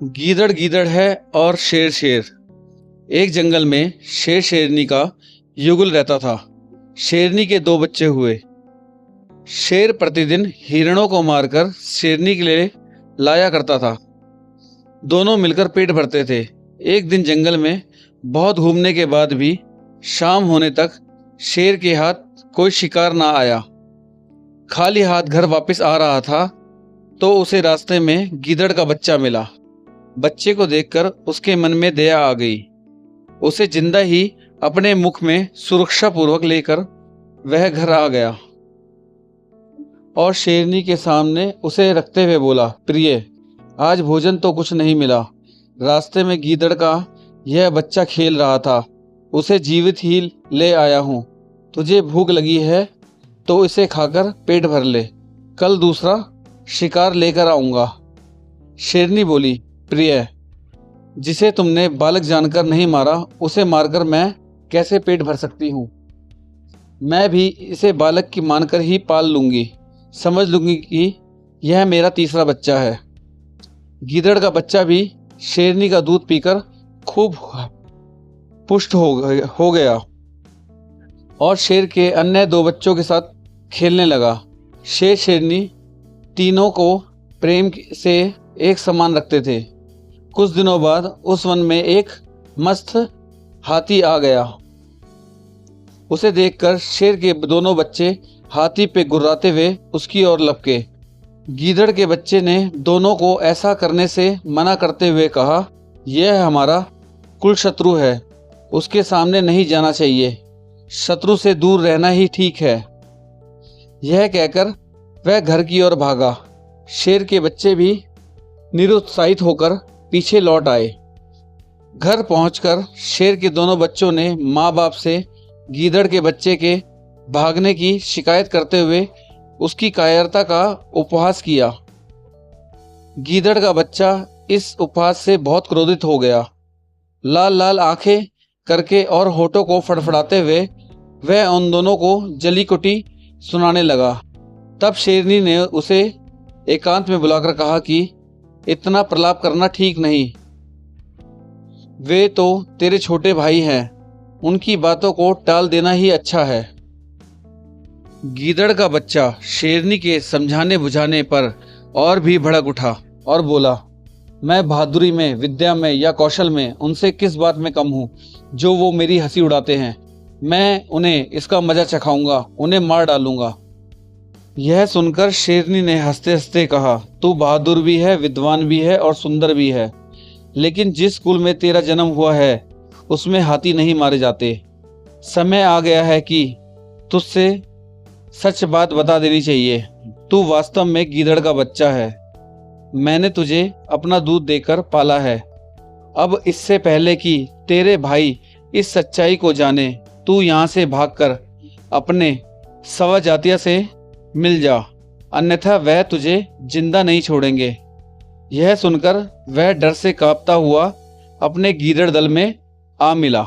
गीदड़ गीदड़ है और शेर शेर। एक जंगल में शेर शेरनी का युगल रहता था। शेरनी के दो बच्चे हुए। शेर प्रतिदिन हिरणों को मारकर शेरनी के लिए लाया करता था। दोनों मिलकर पेट भरते थे। एक दिन जंगल में बहुत घूमने के बाद भी शाम होने तक शेर के हाथ कोई शिकार ना आया। खाली हाथ घर वापस आ रहा था तो उसे रास्ते में गीदड़ का बच्चा मिला। बच्चे को देखकर उसके मन में दया आ गई। उसे जिंदा ही अपने मुख में सुरक्षा पूर्वक लेकर वह घर आ गया और शेरनी के सामने उसे रखते हुए बोला, प्रिय, आज भोजन तो कुछ नहीं मिला। रास्ते में गीदड़ का यह बच्चा खेल रहा था, उसे जीवित ही ले आया हूँ। तुझे भूख लगी है तो इसे खाकर पेट भर ले, कल दूसरा शिकार लेकर आऊँगा। शेरनी बोली, प्रिय, जिसे तुमने बालक जानकर नहीं मारा उसे मारकर मैं कैसे पेट भर सकती हूँ। मैं भी इसे बालक की मानकर ही पाल लूँगी। समझ लूँगी कि यह मेरा तीसरा बच्चा है। गीदड़ का बच्चा भी शेरनी का दूध पीकर खूब पुष्ट हो गया और शेर के अन्य दो बच्चों के साथ खेलने लगा। शेर शेरनी तीनों को प्रेम से एक समान रखते थे। कुछ दिनों बाद उस वन में एक मस्त हाथी आ गया। उसे देखकर शेर के दोनों बच्चे हाथी पे गुर्राते हुए उसकी ओर लपके। गीदड़ के बच्चे ने दोनों को ऐसा करने से मना करते हुए कहा, यह हमारा कुल शत्रु है, उसके सामने नहीं जाना चाहिए। शत्रु से दूर रहना ही ठीक है। यह कहकर वह घर की ओर भागा। शेर के बच्चे भी निरुत्साहित होकर पीछे लौट आए। घर पहुंचकर शेर के दोनों बच्चों ने माँ बाप से गीदड़ के बच्चे के भागने की शिकायत करते हुए उसकी कायरता का उपहास किया। गीदड़ का बच्चा इस उपहास से बहुत क्रोधित हो गया। लाल लाल आंखें करके और होठों को फड़फड़ाते हुए वह उन दोनों को जली कुटी सुनाने लगा। तब शेरनी ने उसे एकांत में बुलाकर कहा कि इतना प्रलाप करना ठीक नहीं। वे तो तेरे छोटे भाई हैं, उनकी बातों को टाल देना ही अच्छा है। गीदड़ का बच्चा शेरनी के समझाने बुझाने पर और भी भड़क उठा और बोला, मैं बहादुरी में, विद्या में या कौशल में उनसे किस बात में कम हूँ जो वो मेरी हंसी उड़ाते हैं। मैं उन्हें इसका मजा चखाऊंगा, उन्हें मार डालूंगा। यह सुनकर शेरनी ने हंसते हंसते कहा, तू बहादुर भी है, विद्वान भी है और सुंदर भी है, लेकिन जिस कुल में तेरा जन्म हुआ है उसमें हाथी नहीं मारे जाते। समय आ गया है कि तुझसे सच बात बता देनी चाहिए। तू वास्तव में गीदड़ का बच्चा है। मैंने तुझे अपना दूध देकर पाला है। अब इससे पहले कि तेरे भाई इस सच्चाई को जाने, तू यहाँ से भागकर अपने सवा जातिया से मिल जा, अन्यथा वह तुझे जिंदा नहीं छोड़ेंगे। यह सुनकर वह डर से कांपता हुआ अपने गीदड़ दल में आ मिला।